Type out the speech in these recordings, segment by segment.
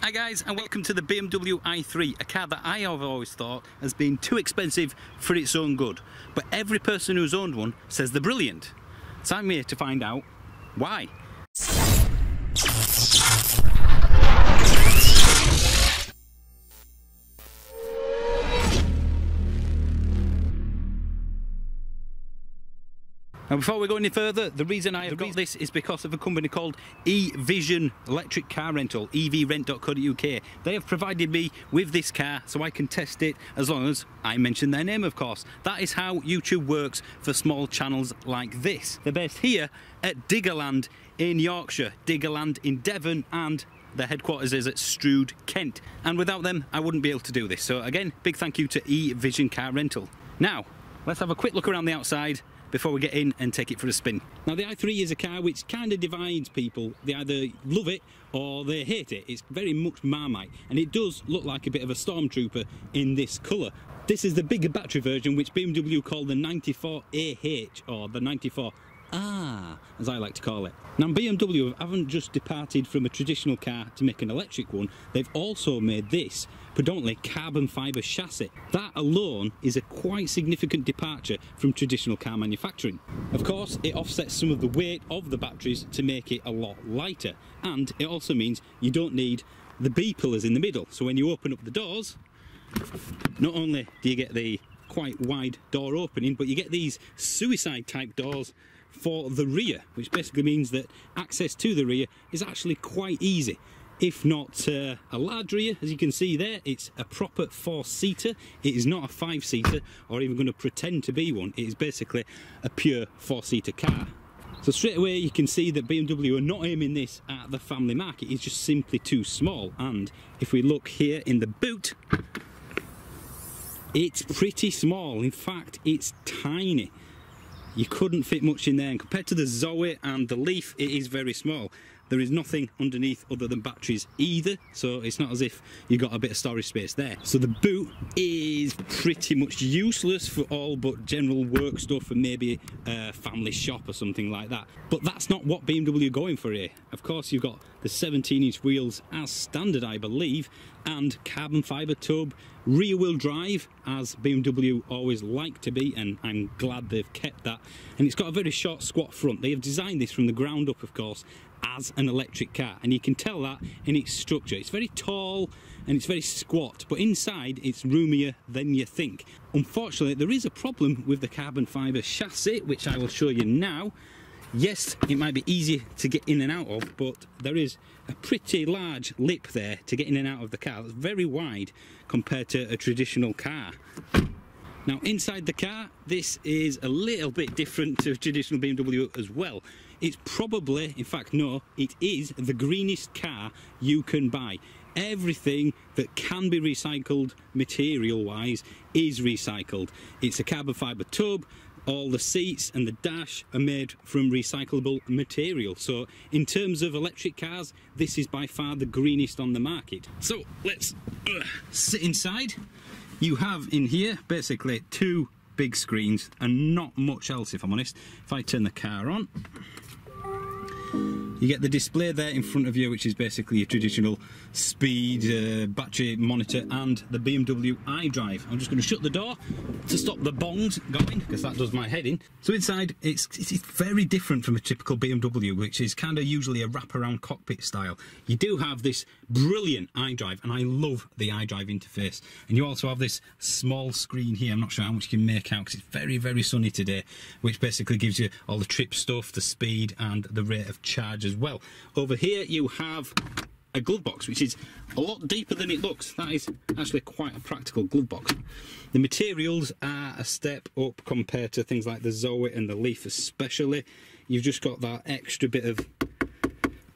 Hi guys, and welcome to the BMW i3, a car that I have always thought has been too expensive for its own good. But every person who's owned one says they're brilliant. So I'm here to find out why. Now before we go any further, the reason I have got this is because of a company called eVision Electric Car Rental, evrent.co.uk. They have provided me with this car so I can test it as long as I mention their name, of course. That is how YouTube works for small channels like this. They're based here at Diggerland in Yorkshire, Diggerland in Devon, and their headquarters is at Strood, Kent. And without them, I wouldn't be able to do this. So again, big thank you to eVision Car Rental. Now, let's have a quick look around the outside before we get in and take it for a spin. Now the i3 is a car which kind of divides people. They either love it or they hate it. It's very much Marmite, and it does look like a bit of a stormtrooper in this colour. This is the bigger battery version, which BMW call the 94AH, or the 94 as I like to call it. Now BMW haven't just departed from a traditional car to make an electric one, they've also made this predominantly carbon fibre chassis. That alone is a quite significant departure from traditional car manufacturing. Of course, it offsets some of the weight of the batteries to make it a lot lighter, and it also means you don't need the B pillars in the middle. So when you open up the doors, not only do you get the quite wide door opening, but you get these suicide type doors for the rear, which basically means that access to the rear is actually quite easy. If not a large rear, as you can see there, it's a proper 4-seater. It is not a 5-seater or even going to pretend to be one. It is basically a pure 4-seater car. So straight away you can see that BMW are not aiming this at the family market. It's just simply too small. And if we look here in the boot, it's pretty small. In fact, it's tiny. You couldn't fit much in there, and compared to the Zoe and the Leaf, it is very small. There is nothing underneath other than batteries either, so it's not as if you got a bit of storage space there. So the boot is pretty much useless for all but general work stuff and maybe a family shop or something like that. But that's not what BMW are going for here. Of course, you've got the 17-inch wheels as standard, I believe, and carbon fibre tube, rear-wheel drive, as BMW always like to be, and I'm glad they've kept that. And it's got a very short, squat front. They have designed this from the ground up, of course, as an electric car, and you can tell that in its structure. It's very tall and it's very squat, but inside it's roomier than you think. Unfortunately, there is a problem with the carbon fibre chassis, which I will show you now. Yes, it might be easy to get in and out of, but there is a pretty large lip there to get in and out of the car. It's very wide compared to a traditional car. Now inside the car, this is a little bit different to a traditional BMW as well. It's probably, in fact no, it is the greenest car you can buy. Everything that can be recycled material wise is recycled. It's a carbon fibre tube. All the seats and the dash are made from recyclable material. So in terms of electric cars, this is by far the greenest on the market. So let's sit inside. You have in here basically two big screens and not much else, if I'm honest. If I turn the car on, you get the display there in front of you, which is basically your traditional speed, battery monitor, and the BMW iDrive. I'm just going to shut the door to stop the bongs going, because that does my head in. So inside, it's very different from a typical BMW, which is kind of usually a wraparound cockpit style. You do have this brilliant iDrive, and I love the iDrive interface. And you also have this small screen here. I'm not sure how much you can make out, because it's very, very sunny today, which basically gives you all the trip stuff, the speed, and the rate of charge as well. Over here you have a glove box, which is a lot deeper than it looks. That is actually quite a practical glove box. The materials are a step up compared to things like the Zoe and the Leaf especially. You've just got that extra bit of,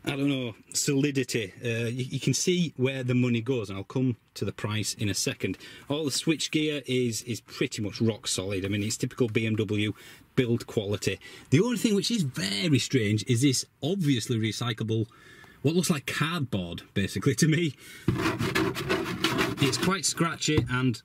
I don't know, solidity. You can see where the money goes, and I'll come to the price in a second. All the switch gear is pretty much rock solid. I mean, it's typical BMW build quality. The only thing which is very strange is this obviously recyclable, what looks like cardboard, basically, to me. It's quite scratchy, and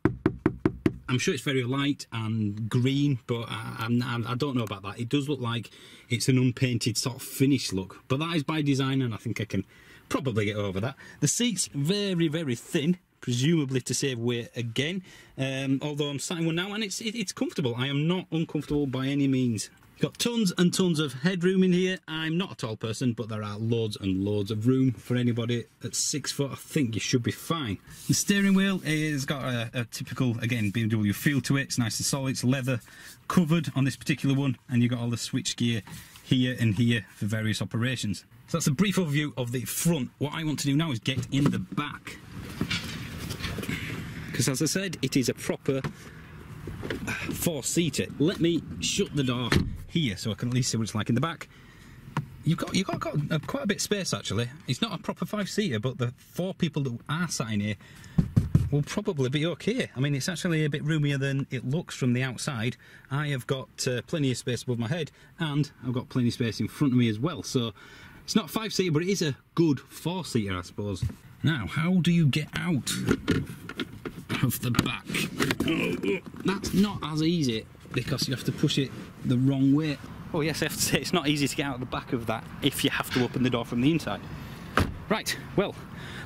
I'm sure it's very light and green, but I don't know about that. It does look like it's an unpainted sort of finished look, but that is by design, and I think I can probably get over that. The seat's very, very thin, presumably to save weight again. Although I'm sat in one now and it's comfortable. I am not uncomfortable by any means. Got tons and tons of headroom in here. I'm not a tall person, but there are loads and loads of room for anybody at 6 foot. I think you should be fine. The steering wheel has got a typical, again, BMW feel to it. It's nice and solid. It's leather covered on this particular one, and you've got all the switch gear here and here for various operations. So that's a brief overview of the front. What I want to do now is get in the back, because as I said, it is a proper four-seater. Let me shut the door here so I can at least see what it's like in the back. You've got quite a bit of space actually. It's not a proper 5-seater, but the 4 people that are sat in here will probably be okay. I mean, it's actually a bit roomier than it looks from the outside. I have got plenty of space above my head, and I've got plenty of space in front of me as well. So it's not a 5-seater, but it is a good 4-seater, I suppose. Now, how do you get out of the back? That's not as easy because you have to push it the wrong way. Oh yes, I have to say it's not easy to get out of the back of that if you have to open the door from the inside. Right, well,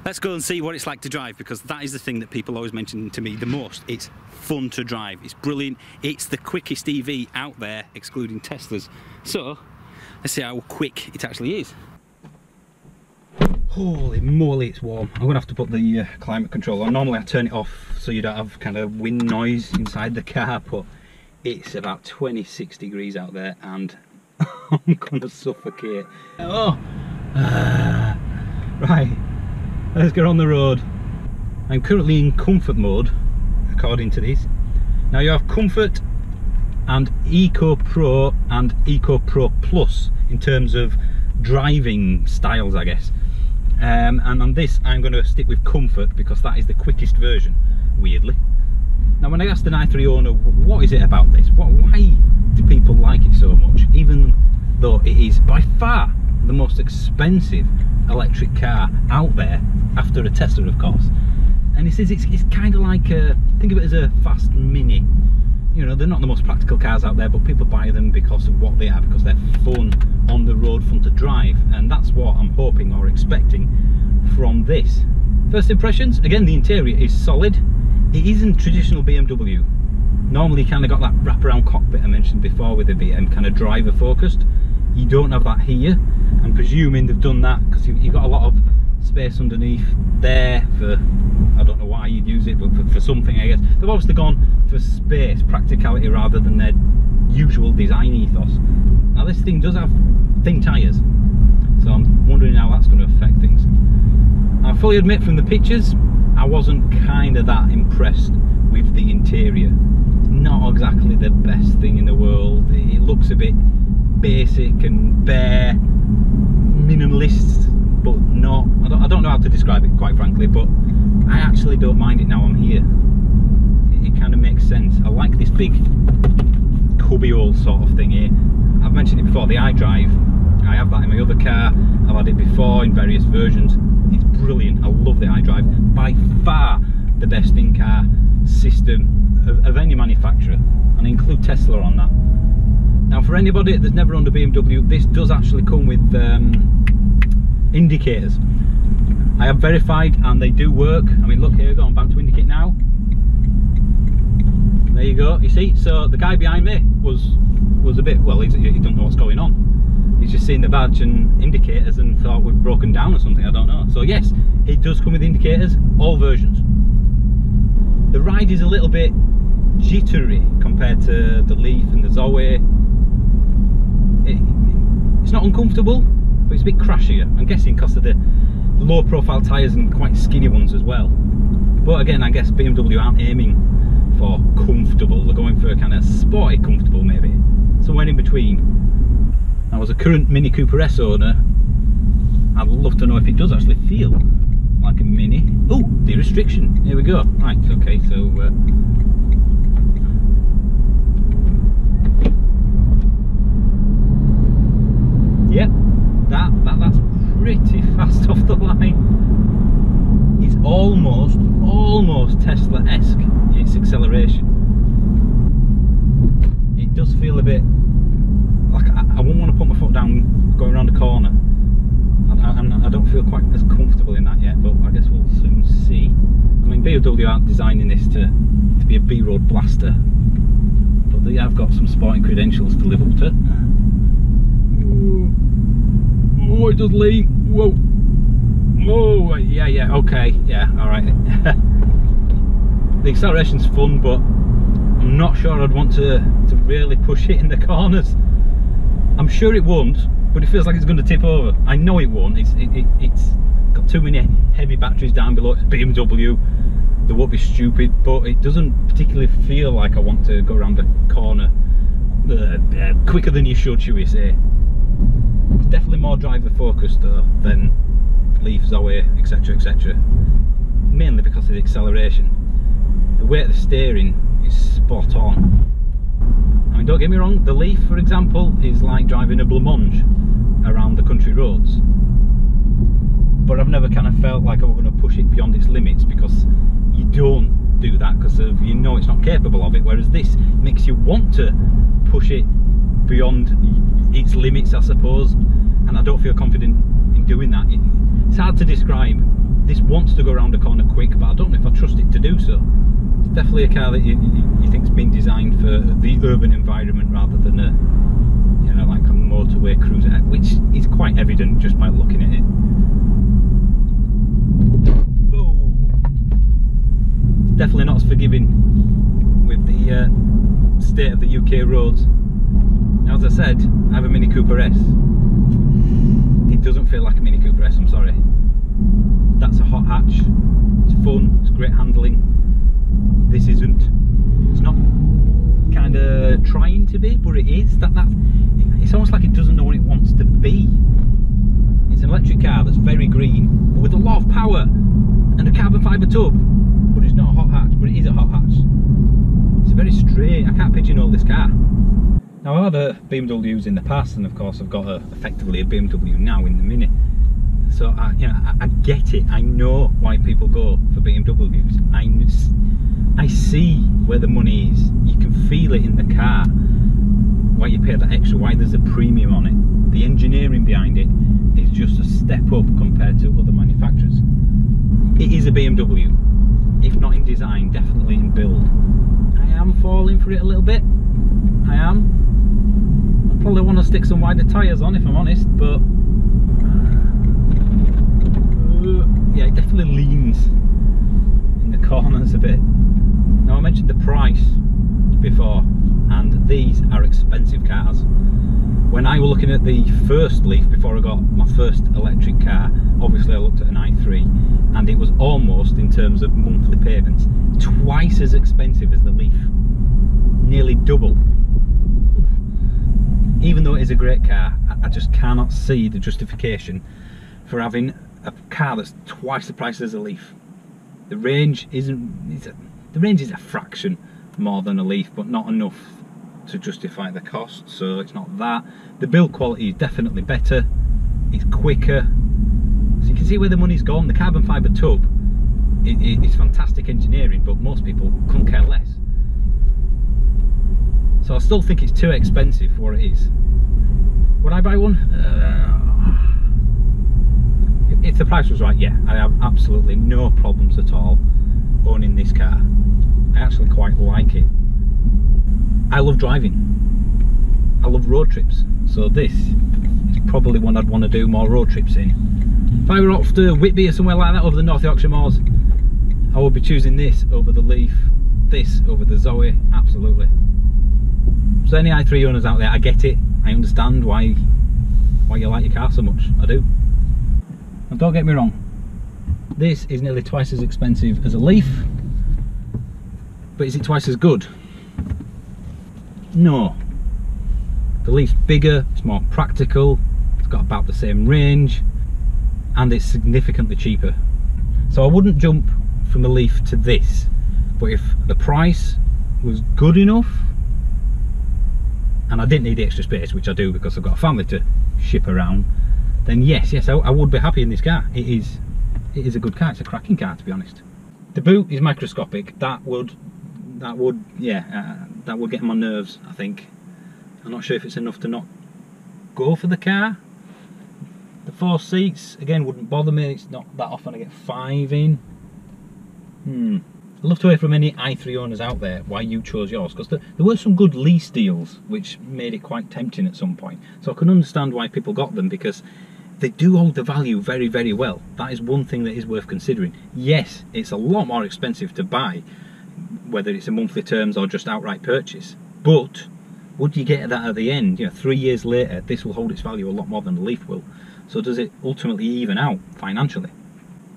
let's go and see what it's like to drive, because that is the thing that people always mention to me the most. It's fun to drive, it's brilliant, it's the quickest EV out there, excluding Teslas. So, let's see how quick it actually is. Holy moly, it's warm. I'm going to have to put the climate control on. Normally I turn it off so you don't have kind of wind noise inside the car, but it's about 26 degrees out there and I'm going to suffocate. Oh! Right, let's get on the road. I'm currently in comfort mode, according to this. Now you have comfort and Eco Pro and Eco Pro Plus in terms of driving styles, I guess. And on this I'm going to stick with comfort because that is the quickest version, weirdly. Now when I asked an i3 owner what is it about this, why do people like it so much, even though it is by far the most expensive electric car out there, after a Tesla of course. And he says it's kind of like, think of it as a fast Mini. You know, they're not the most practical cars out there, but people buy them because of what they are, because they're fun on the road, fun to drive, and that's what I'm hoping or expecting from this. First impressions, again, the interior is solid. It isn't traditional BMW. Normally you kind of got that wraparound cockpit I mentioned before with the BM, kind of driver focused. You don't have that here. I'm presuming they've done that because you've got a lot of space underneath there for, I don't know why you'd use it, but for something I guess. They've obviously gone for space, practicality rather than their usual design ethos. Now this thing does have thin tyres, so I'm wondering how that's going to affect things. I fully admit from the pictures I wasn't kind of that impressed with the interior. Not exactly the best thing in the world. It looks a bit basic and bare, minimalist, but not, I don't know how to describe it quite frankly, but I actually don't mind it now I'm here. It kind of makes sense. I like this big cubbyhole sort of thing here. I've mentioned it before, the iDrive. I have that in my other car. I've had it before in various versions. It's brilliant. I love the iDrive. By far the best in-car system of any manufacturer, and I include Tesla on that. Now for anybody that's never owned a BMW, this does actually come with indicators. I have verified and they do work. I mean, look here, I'm back to indicate now. There you go, you see, so the guy behind me was a bit, well, he don't know what's going on. He's just seen the badge and indicators and thought we've broken down or something, I don't know. So yes, it does come with indicators, all versions. The ride is a little bit jittery compared to the Leaf and the Zoe. It's not uncomfortable, but it's a bit crashier. I'm guessing because of the low profile tyres and quite skinny ones as well. But again, I guess BMW aren't aiming for comfortable, they're going for a kind of sporty comfortable maybe, somewhere in between. Now as a current Mini Cooper S owner, I'd love to know if it does actually feel like a Mini. Oh, the restriction, here we go. Right, okay, so yeah, that's pretty fast off the line. It's almost Tesla-esque in its acceleration. It does feel a bit like I wouldn't want to put my foot down going around a corner. I don't feel quite as comfortable in that yet, but I guess we'll soon see. I mean, BMW aren't designing this to be a B-road blaster, but they have got some sporting credentials to live up to. Oh, it does lean. Whoa. Oh, yeah, okay, yeah, alright. The acceleration's fun, but I'm not sure I'd want to really push it in the corners. I'm sure it won't, but it feels like it's going to tip over. I know it won't. It's got too many heavy batteries down below. It's BMW. They won't be stupid, but it doesn't particularly feel like I want to go around the corner quicker than you should, shall we say. It's definitely more driver focused though than Leaf, Zoe, etc, etc. Mainly because of the acceleration. The weight of the steering is spot on. I mean, don't get me wrong, the Leaf, for example, is like driving a blancmange around the country roads. But I've never kind of felt like I was going to push it beyond its limits, because you don't do that because of, you know, it's not capable of it. Whereas this makes you want to push it beyond its limits, I suppose. And I don't feel confident in doing that. It's hard to describe. This wants to go around a corner quick, but I don't know if I trust it to do so. It's definitely a car that you think's been designed for the urban environment rather than a, you know, like a motorway cruiser, which is quite evident just by looking at it. Oh, definitely not as forgiving with the state of the UK roads. Now, as I said, I have a Mini Cooper S. It doesn't feel like a Mini Cooper S, I'm sorry. That's a hot hatch. It's fun, it's great handling. This isn't. It's not kind of trying to be, but it is. It's almost like it doesn't know what it wants to be. It's an electric car that's very green, but with a lot of power and a carbon fibre tub. But it's not a hot hatch, but it is a hot hatch. It's very strange. I can't pigeonhole this car. Now, I've had BMWs in the past, and of course I've got effectively a BMW now in the Mini. So I get it. I know why people go for BMWs. I see where the money is. You can feel it in the car. Why you pay that extra, why there's a premium on it. The engineering behind it is just a step up compared to other manufacturers. It is a BMW, if not in design, definitely in build. I am falling for it a little bit. I am. I probably want to stick some wider tyres on, if I'm honest, but yeah, it definitely leans in the corners a bit. Now, I mentioned the price before, and these are expensive cars. When I was looking at the first Leaf before I got my first electric car, obviously I looked at an i3, and it was almost, in terms of monthly payments, twice as expensive as the Leaf. Nearly double. Even though it is a great car, I just cannot see the justification for having a car that's twice the price as a Leaf. The range isn't. The range is a fraction more than a Leaf, but not enough to justify the cost. So it's not that. The build quality is definitely better. It's quicker. So you can see where the money's gone. The carbon fibre tub is fantastic engineering, but most people couldn't care less. So I still think it's too expensive for what it is. Would I buy one? If the price was right, yeah. I have absolutely no problems at all owning this car. I actually quite like it. I love driving. I love road trips. So this is probably one I'd want to do more road trips in. If I were off to Whitby or somewhere like that over the North Yorkshire Moors, I would be choosing this over the Leaf, this over the Zoe, absolutely. So any i3 owners out there, I get it. I understand why you like your car so much. I do. And don't get me wrong, this is nearly twice as expensive as a Leaf, but is it twice as good? No. The Leaf's bigger, it's more practical, it's got about the same range, and it's significantly cheaper. So I wouldn't jump from the Leaf to this, but if the price was good enough, and I didn't need the extra space, which I do because I've got a family to ship around, then yes, I would be happy in this car. It is a good car. It's a cracking car, to be honest. The boot is microscopic. That would get on my nerves, I think. I'm not sure if it's enough to not go for the car. The 4 seats, again, wouldn't bother me. It's not that often I get 5 in. I'd love to hear from any i3 owners out there why you chose yours, because there were some good lease deals which made it quite tempting at some point. So I can understand why people got them, because they do hold the value very, very well. That is one thing that is worth considering. Yes, it's a lot more expensive to buy, whether it's in monthly terms or just outright purchase, but would you get that at the end? 3 years later, this will hold its value a lot more than the Leaf will. So does it ultimately even out financially?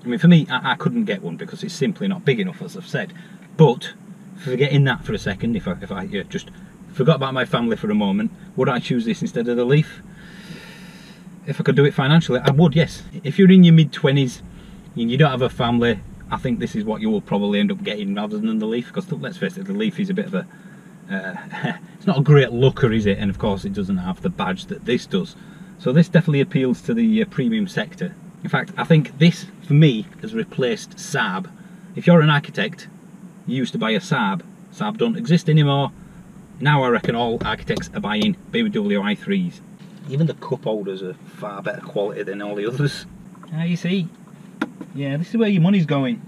I mean, for me, I couldn't get one because it's simply not big enough, as I've said. But forgetting that for a second, if I just forgot about my family for a moment, would I choose this instead of the Leaf? If I could do it financially, I would, yes. If you're in your mid-20s and you don't have a family, I think this is what you will probably end up getting rather than the Leaf, because let's face it, the Leaf is a bit of a... it's not a great looker, is it? And of course it doesn't have the badge that this does. So this definitely appeals to the premium sector. In fact, I think this, for me, has replaced Saab. If you're an architect, you used to buy a Saab. Saab don't exist anymore. Now I reckon all architects are buying BMW i3s. Even the cup holders are far better quality than all the others. You see, yeah, this is where your money's going.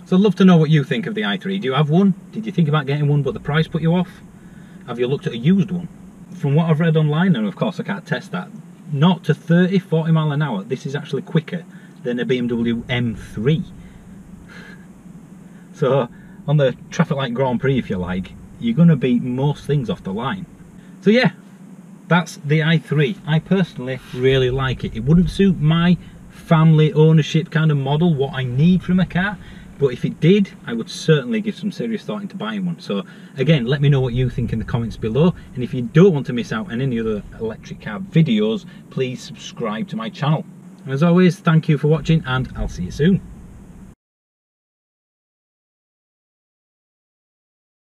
So I'd love to know what you think of the i3. Do you have one? Did you think about getting one but the price put you off? Have you looked at a used one? From what I've read online, and of course I can't test that, not to 30, 40 mile an hour, this is actually quicker than a BMW M3. So on the traffic light Grand Prix, if you like, you're going to beat most things off the line. So yeah, that's the i3. I personally really like it. It wouldn't suit my family ownership kind of model, what I need from a car, but if it did, I would certainly give some serious thought into buying one. So again, let me know what you think in the comments below, and if you don't want to miss out on any other electric car videos, please subscribe to my channel. And as always, thank you for watching, and I'll see you soon.